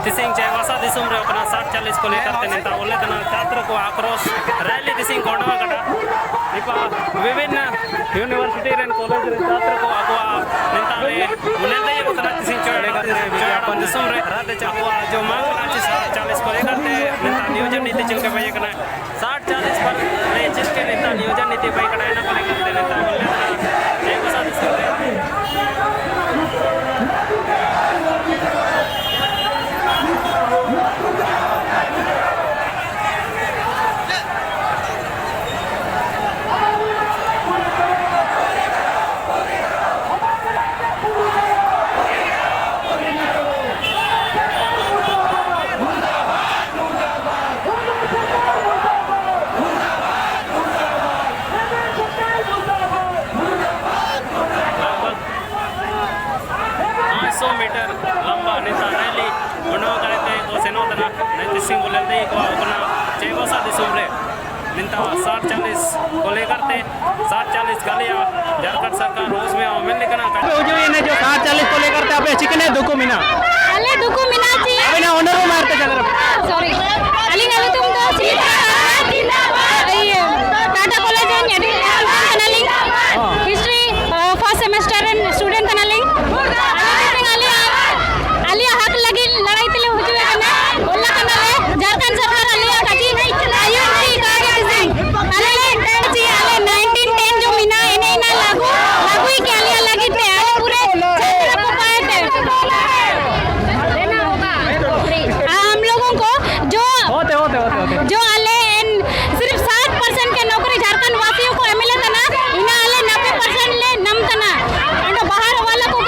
तिसिंग चेवासा दिसुम रे अपना 60-40 को लेकर ते नेता बोले तना छात्र को आक्रोश रैली तिसिंग कोंडवा कटा इपा विभिन्न यूनिवर्सिटी रेन कॉलेज रे छात्र को अगवा नेता रे मुनेदे को तना तिसिंग चोड़े करते विज्ञापन दिसुम रे राते चावा जो मांग राची 60-40 को लेकर ते नेता नियोजन नीति चिलके भाई कना 60-40 पर रे चिलके नेता नियोजन नीति भाई कना ना को लेकर ते नेता बोले तना चेवासा दिसुम रे मीटर लंबा नेता रैली मंडवा करते को सेनोतना नैतिक सिंह बोलते को अपना चेवासा दिसुम रे निंता 60-40 को लेकर ते 60-40 गालियां झारखंड सरकार रोज में अमल करना जो ये जो 60-40 को लेकर ते आपे चिकने दुको मिना अले दुको मिना ची अबे ना ओनर मारते चल सॉरी अली नले तुम तो जिंदाबाद ये टाटा कॉलेज है नेडी कनालिंग history first semester and student कनालिंग आलिया हक लगी लड़ाई तिले हुजुए कना बोला कनाले झारखंड सरकार आलिया काजी आयुषी कागे सिंह आले ची आले 1910 जो मिना एने ना लागू ही के आलिया लगी थे आले पूरे क्षेत्र को पाए थे देना होगा हम लोगों को जो जो आले सिर्फ 60% के नौकरी झारखंड वासियों को मिले था ना इना आले 90% ले नम तना अंडो बाहर वाला को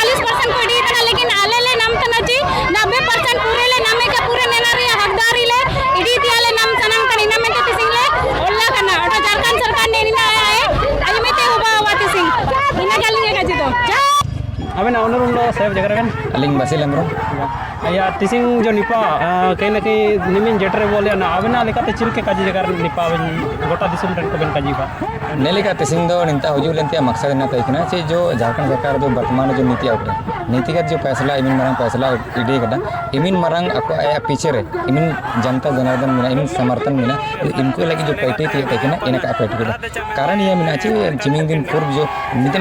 40% को डी तना लेकिन आले ले नम तना जी 90% पूरे ले नमे के पूरे नेना रे हकदारी ले इडी दियाले नम तनंग तनी नमे के तिसिंग ले ओल्ला कना अंडो झारखंड सरकार ने निना आया है अजमेते उबा वाती सिंह इना गलिए का जी तो अबे ना ओनर उंडो सेव जगह kan अलिंग बसिल हमरो या तिसिंग जो निपा कहीं ना कहीं निमिन जेटरे बोले ना अबे ना लेकाते चिलके काजी जगह निपा गोटा दिसुम रेन को बेन काजी बा नेलिका तिसिंग दो निंता हुजू लेंतिया मकसद ना तयकना से जो झारखंड सरकार जो वर्तमान जो नीति आउटे नीतिगत जो फैसला इमिन मरंग फैसला इडी कदा इमिन मरंग ako आया पीछे रे इमिन जनता जनार्दन मिना इमिन समर्थन मिना इनको लगी जो पैटे थी तयकना इनका पैटे कदा कारण ये मिना चे जिमिंग दिन पूर्व जो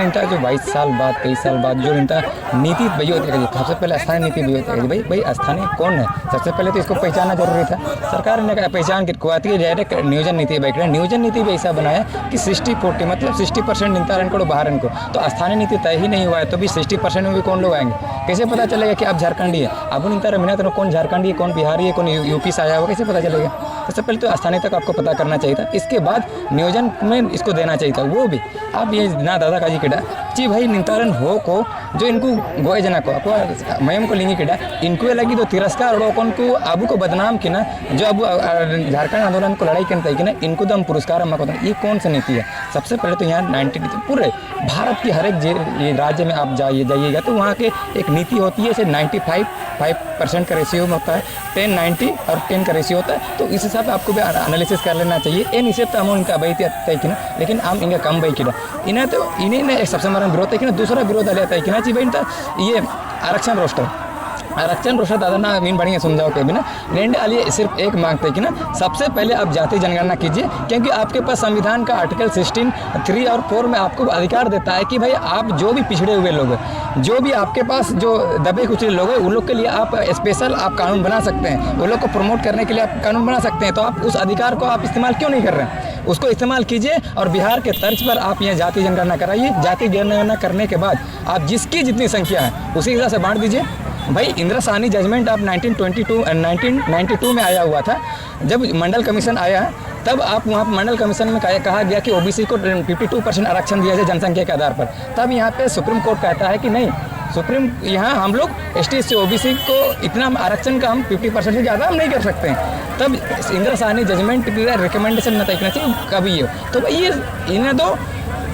निता जो 22 साल बाद 23 साल बाद जो निता नीति बयो सबसे पहले स्थानीय नीति बयो भाई स्थानीय कौन है सबसे पहले तो इसको पहचानना जरूरी था सरकार ने पहचान के कुआती डायरेक्ट नियोजन नीति बैठना नियोजन नीति भी ऐसा बनाया कि 60-40 मतलब 60% निंता रन को बाहर इनको तो स्थानीय नीति तय ही नहीं हुआ है तो भी 60% में भी कौन लोग आएंगे कैसे पता चलेगा कि आप झारखंडी है अब निंता मिना तो कौन झारखंडी है कौन बिहारी है कौन यूपी से आया हुआ कैसे पता चलेगा सबसे पहले तो स्थानीय तक आपको पता करना चाहिए था इसके बाद नियोजन में इसको देना चाहिए था वो भी आप ये ना दादा काजी केडा जी भाई निंतारन हो को जो इनको गोए जना को मयम को लिंगी केडा इनको लगी तो तिरस्कार और कौन को आबू को बदनाम की ना जो अब झारखंड आंदोलन को लड़ाई करते कि ना इनको तो हम पुरस्कार हम को ये कौन सी नीति है सबसे पहले तो यहाँ 90 पूरे भारत की हर एक राज्य में आप जाइएगा तो वहाँ के एक नीति होती है 95% का रेशियो में होता है 10-90 और 10 का रेशियो होता है तो इस हिसाब से आपको भी एनालिसिस कर लेना चाहिए इन हिसाब से हम इनका बही तय कि ना लेकिन हम इनका कम बही किया इन्हें तो इन्हें ने सबसे हमारा विरोध है कि ना दूसरा विरोध आ जाता है कि ना जी भाई ये आरक्षण रोस्टर दादा ना मीन बढ़िया समझाओ के बिना रेंड आलिए सिर्फ एक मांगते हैं कि ना सबसे पहले आप जाति जनगणना कीजिए क्योंकि आपके पास संविधान का आर्टिकल 16, 3 और 4 में आपको अधिकार देता है कि भाई आप जो भी पिछड़े हुए लोग हैं जो भी आपके पास जो दबे कुचले लोग हैं उन लोग के लिए आप स्पेशल आप कानून बना सकते हैं उन लोग को प्रमोट करने के लिए आप कानून बना सकते हैं तो आप उस अधिकार को आप इस्तेमाल क्यों नहीं कर रहे हैं उसको इस्तेमाल कीजिए और बिहार के तर्ज पर आप यहाँ जाति जनगणना कराइए जाति जनगणना करने के बाद आप जिसकी जितनी संख्या है उसी हिसाब से बांट दीजिए भाई इंदिरा साहनी जजमेंट आप 1992 में आया हुआ था जब मंडल कमीशन आया तब आप वहाँ मंडल कमीशन में कहा गया कि ओबीसी को 52% आरक्षण दिया जाए जनसंख्या के आधार पर तब यहाँ पे सुप्रीम कोर्ट कहता है कि नहीं सुप्रीम यहाँ हम लोग ST से OBC को इतना आरक्षण का हम 50% से ज़्यादा हम नहीं कर सकते हैं तब इंदिरा साहनी जजमेंट रिकमेंडेशन न तय चाहिए कभी ये तो भाई ये इन्हें तो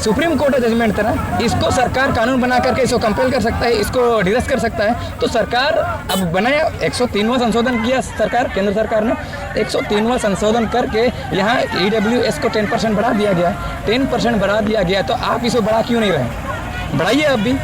सुप्रीम कोर्ट का जजमेंट था ना इसको सरकार कानून बना करके इसको कंपेल कर सकता है इसको डिरेस कर सकता है तो सरकार अब बनाया 103वां संशोधन किया सरकार केंद्र सरकार ने 103वां संशोधन करके यहाँ EWS को 10% बढ़ा दिया गया 10% बढ़ा दिया गया तो आप इसको बढ़ा क्यों नहीं रहे बढ़ाइए अब भी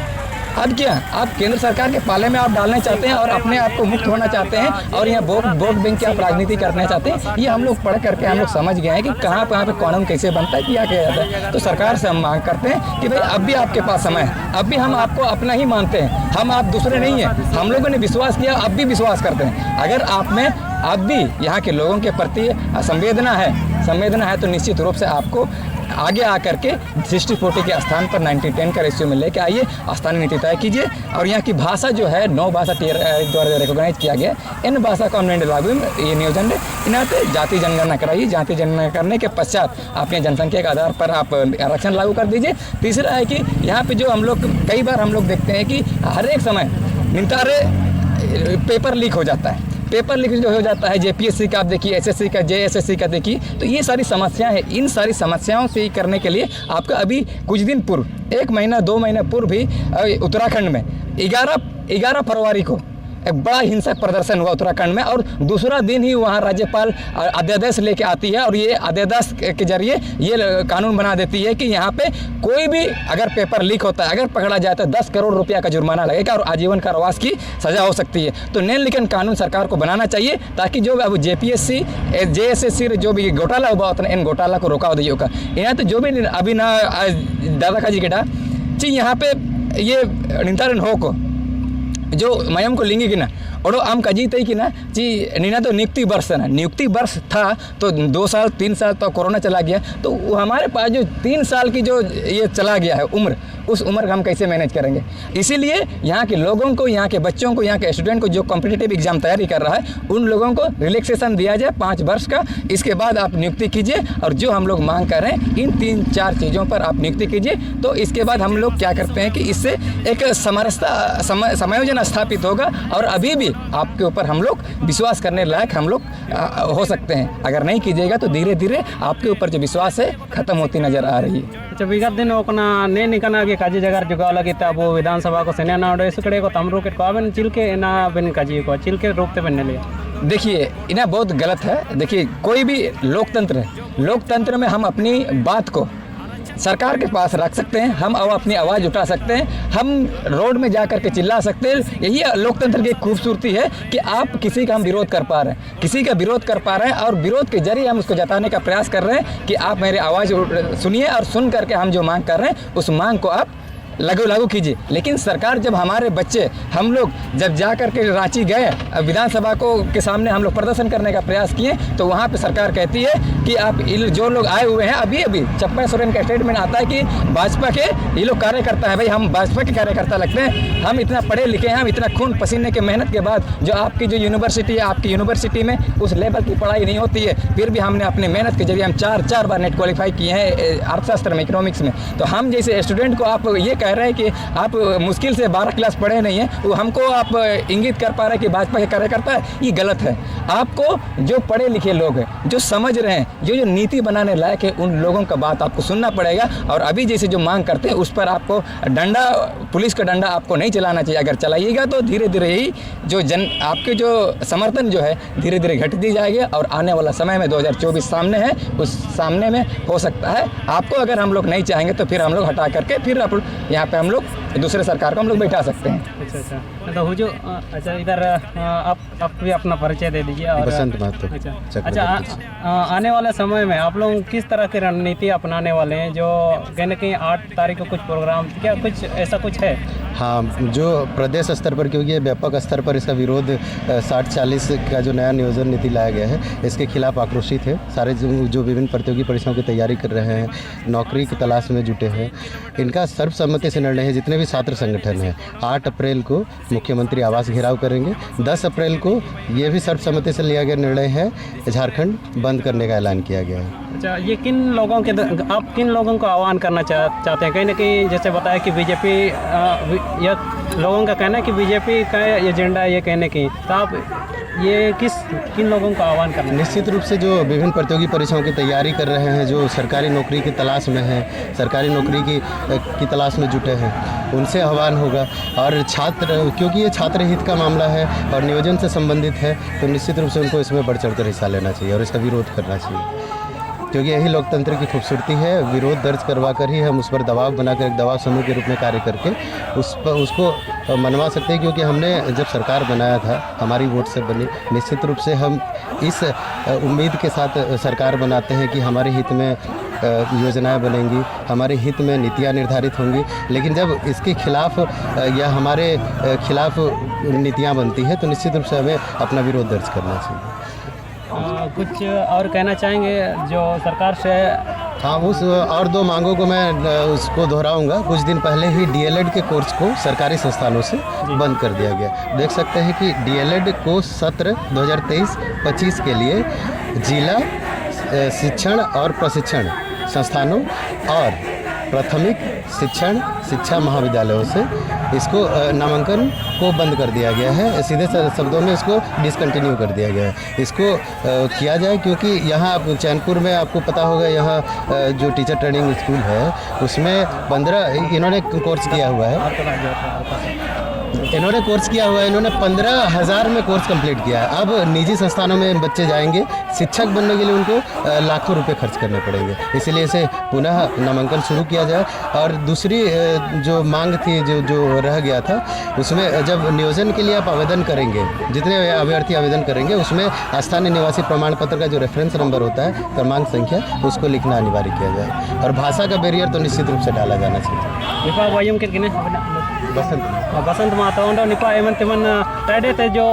अब क्या आप केंद्र सरकार के पाले में आप डालना चाहते हैं और अपने आप को मुक्त होना चाहते हैं और यहाँ वोट बैंक की आप राजनीति करना चाहते हैं। ये हम लोग पढ़ करके हम लोग समझ गए हैं कि कहाँ पे कानून कैसे बनता है, क्या किया जाता है। तो सरकार से हम मांग करते हैं कि भाई अब भी आपके पास समय है, अब भी हम आपको अपना ही मानते हैं, हम आप दूसरे नहीं हैं। हम लोगों ने विश्वास किया, अब भी विश्वास करते हैं। अगर आप में अब भी यहाँ के लोगों के प्रति संवेदना है तो निश्चित रूप से आपको आगे आकर के 60-40 के स्थान पर 90-10 का रेशियो में लेके आइए, स्थानीय नीति तय कीजिए। और यहाँ की भाषा जो है 9 भाषा टियर द्वारा रिकॉग्नाइज किया गया, इन भाषा कॉन्वेंट लागू ये नियोजन है। इन्हें पे जाति जनगणना कराइए, जाति जनगणना करने के पश्चात अपने जनसंख्या के आधार पर आप आरक्षण लागू कर दीजिए। तीसरा है कि यहाँ पे जो हम लोग कई बार हम लोग देखते हैं कि हर एक समय निंतारे पेपर लीक हो जाता है, पेपर लीक जो हो जाता है, जेपीएससी का आप देखिए, एसएससी का, जेएसएससी का देखिए। तो ये सारी समस्याएं हैं, इन सारी समस्याओं से करने के लिए आपका अभी कुछ दिन पूर्व 1 महीना 2 महीना पूर्व भी उत्तराखंड में 11 फरवरी को एक बड़ा हिंसक प्रदर्शन हुआ उत्तराखंड में। और दूसरा दिन ही वहाँ राज्यपाल अध्यादेश लेके आती है और ये अध्यादेश के जरिए ये कानून बना देती है कि यहाँ पे कोई भी अगर पेपर लीक होता है, अगर पकड़ा जाए तो 10 करोड़ रुपया का जुर्माना लगेगा और आजीवन कारावास की सजा हो सकती है। तो नैन लिखन कानून सरकार को बनाना चाहिए ताकि जो अब जेपीएससी जेएसएससी जो भी घोटाला हुआ होता है, इन घोटाला को रोका दिए होगा। यहाँ तो जो भी अभी ना दादा का जी केटा ची यहाँ पे ये निंतारन हो को जो मयम को लेंगे कि ना और आम कजी तई कि ना जी नीना तो नियुक्ति वर्ष था तो 2 साल 3 साल तो कोरोना चला गया, तो हमारे पास जो 3 साल की जो ये चला गया है उम्र, उस उम्र का हम कैसे मैनेज करेंगे। इसीलिए यहाँ के लोगों को, यहाँ के बच्चों को, यहाँ के स्टूडेंट को जो कॉम्पिटिटिव एग्जाम तैयारी कर रहा है उन लोगों को रिलैक्सेशन दिया जाए 5 वर्ष का। इसके बाद आप नियुक्ति कीजिए और जो हम लोग मांग कर रहे हैं इन 3-4 चीज़ों पर आप नियुक्ति कीजिए। तो इसके बाद हम लोग क्या करते हैं कि इससे एक समायोजन स्थापित होगा और अभी भी आपके ऊपर हम लोग विश्वास करने लायक हम लोग हो सकते हैं। अगर नहीं कीजिएगा तो धीरे धीरे आपके ऊपर जो विश्वास है खत्म होती नजर आ रही है। अच्छा विगत दिन ने निकना के काजी जगह जुगाव लगी तब वो विधानसभा को सेना ना उड़े इसकड़े को तमरू के काबन चिलके ना बिन काजी को चिलके रोकते बनने लिया। देखिए इन्हें बहुत गलत है। देखिए कोई भी लोकतंत्र है, लोकतंत्र में हम अपनी बात को सरकार के पास रख सकते हैं, हम अपनी आवाज़ उठा सकते हैं, हम रोड में जा कर के चिल्ला सकते हैं। यही लोकतंत्र की खूबसूरती है कि आप किसी का हम विरोध कर पा रहे हैं, किसी का विरोध कर पा रहे हैं और विरोध के जरिए हम उसको जताने का प्रयास कर रहे हैं कि आप मेरी आवाज़ सुनिए और सुन करके हम जो मांग कर रहे हैं उस मांग को आप लागू कीजिए। लेकिन सरकार जब हमारे बच्चे हम लोग जब जा कर के रांची गए विधानसभा को के सामने हम लोग प्रदर्शन करने का प्रयास किए तो वहाँ पे सरकार कहती है कि आप जो लोग आए हुए हैं अभी चप्पा सोरेन का स्टेटमेंट आता है कि भाजपा के ये लोग कार्यकर्ता है। भाई हम भाजपा के कार्यकर्ता लगते हैं, हम इतना पढ़े लिखे हैं, हम इतना खून पसीने के मेहनत के बाद जो आपकी जो यूनिवर्सिटी है, आपकी यूनिवर्सिटी में उस लेवल की पढ़ाई नहीं होती है, फिर भी हमने अपने मेहनत के जरिए हम 4 बार नेट क्वालिफाई किए हैं अर्थशास्त्र में, इकोनॉमिक्स में। तो हम जैसे स्टूडेंट को आप ये कह रहे हैं कि आप मुश्किल से 12 क्लास पढ़े नहीं हैं, वो हमको आप इंगित कर पा रहे हैं कि भाजपा के कार्यकर्ता है, ये गलत है। आपको जो पढ़े लिखे लोग हैं, जो समझ रहे हैं, जो नीति बनाने लायक है, उन लोगों का बात आपको सुनना पड़ेगा। और अभी जैसे जो मांग करते हैं उस पर आपको डंडा, पुलिस का डंडा आपको नहीं चलाना चाहिए। अगर चलाइएगा तो धीरे धीरे ही जो आपके जो समर्थन जो है धीरे धीरे घट दी जाएगी और आने वाला समय में 2024 सामने है, उस सामने में हो सकता है आपको अगर हम लोग नहीं चाहेंगे तो फिर हम लोग हटा करके फिर यहाँ पे हम लोग दूसरे सरकार को हम लोग बैठा सकते हैं। अच्छा तो हुजूर अच्छा इधर आप भी अपना परिचय दे दीजिए। और बसंत महतो। अच्छा आने वाले समय में आप लोग किस तरह की रणनीति अपनाने वाले हैं? जो कहने कि 8 तारीख को कुछ प्रोग्राम, क्या कुछ ऐसा कुछ है? हाँ, जो प्रदेश स्तर पर, क्योंकि व्यापक स्तर पर इसका विरोध 60-40 का जो नया नियोजन नीति लाया गया है इसके खिलाफ आक्रोशित है। सारे जो विभिन्न प्रतियोगी परीक्षाओं की तैयारी कर रहे हैं, नौकरी की तलाश में जुटे हैं, इनका सर्वसम्मति से निर्णय है। जितने भी छात्र संगठन हैं 8 अप्रैल को मुख्यमंत्री आवास घेराव करेंगे। 10 अप्रैल को ये भी सर्वसम्मति से लिया गया निर्णय है, झारखंड बंद करने का ऐलान किया गया है। अच्छा, ये आप किन लोगों को आह्वान करना चाहते हैं? कहीं ना कहीं जैसे बताया कि बीजेपी या लोगों का कहना है कि बीजेपी का एजेंडा ये कहने की, तो आप ये किन लोगों का आह्वान करना? निश्चित रूप से जो विभिन्न प्रतियोगी परीक्षाओं की तैयारी कर रहे हैं, जो सरकारी नौकरी की तलाश में हैं, सरकारी नौकरी की तलाश में जुटे हैं, उनसे आह्वान होगा। और छात्र, क्योंकि ये छात्र हित का मामला है और नियोजन से संबंधित है, तो निश्चित रूप से उनको इसमें बढ़ चढ़ कर हिस्सा लेना चाहिए और इसका विरोध करना चाहिए। क्योंकि यही लोकतंत्र की खूबसूरती है। विरोध दर्ज करवा कर ही हम उस पर दबाव बनाकर एक दबाव समूह के रूप में कार्य करके उसको मनवा सकते हैं, क्योंकि हमने जब सरकार बनाया था हमारी वोट से बनी। निश्चित रूप से हम इस उम्मीद के साथ सरकार बनाते हैं कि हमारे हित में योजनाएं बनेंगी, हमारे हित में नीतियां निर्धारित होंगी, लेकिन जब इसके खिलाफ या हमारे खिलाफ नीतियां बनती है तो निश्चित रूप से हमें अपना विरोध दर्ज करना चाहिए। कुछ और कहना चाहेंगे जो सरकार से? हाँ, उस और दो मांगों को मैं उसको दोहराऊंगा। कुछ दिन पहले ही डीएलएड के कोर्स को सरकारी संस्थानों से बंद कर दिया गया। देख सकते हैं कि डीएलएड को सत्र 2023-25 के लिए जिला शिक्षण और प्रशिक्षण संस्थानों और प्राथमिक शिक्षा महाविद्यालयों से इसको नामांकन को बंद कर दिया गया है। सीधे शब्दों में इसको डिसकंटिन्यू कर दिया गया है। इसको किया जाए क्योंकि यहाँ चैनपुर में आपको पता होगा, यहाँ जो टीचर ट्रेनिंग स्कूल है उसमें 15 इन्होंने कोर्स किया हुआ है। इन्होंने 15,000 में कोर्स कंप्लीट किया है। अब निजी संस्थानों में बच्चे जाएंगे, शिक्षक बनने के लिए उनको लाखों रुपए खर्च करने पड़ेंगे। इसलिए इसे पुनः नामांकन शुरू किया जाए। और दूसरी जो मांग थी जो रह गया था, उसमें जब नियोजन के लिए आप आवेदन करेंगे, जितने अभ्यर्थी आवेदन करेंगे उसमें स्थानीय निवासी प्रमाण पत्र का जो रेफरेंस नंबर होता है, क्रमांक संख्या, उसको लिखना अनिवार्य किया जाए। और भाषा का बैरियर तो निश्चित रूप से डाला जाना चाहिए। बसंत माता ओंडो निपा एमन तेमन टाइडे ते जो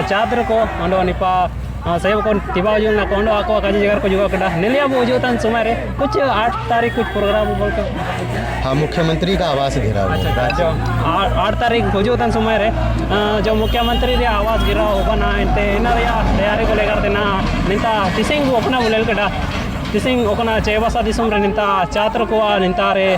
चादर को ओंडो निपा सही को तिबाव जो ना ओंडो आको काजी जगह को जुगा कटा नेलिया वो जो तन समय रे कुछ 8 तारीख कुछ प्रोग्राम बोल के। हाँ, मुख्यमंत्री का आवास घेराव। अच्छा, जो 8 तारीख हो जो तन समय रे जो मुख्यमंत्री रे आवास घेराव होगा ना इनते इना रे तैयारी को लेकर ना निता तिसिंग वो अपना बोलेल कटा तिसिंग ओकना चेबसा दिसम रे निता छात्र को निता रे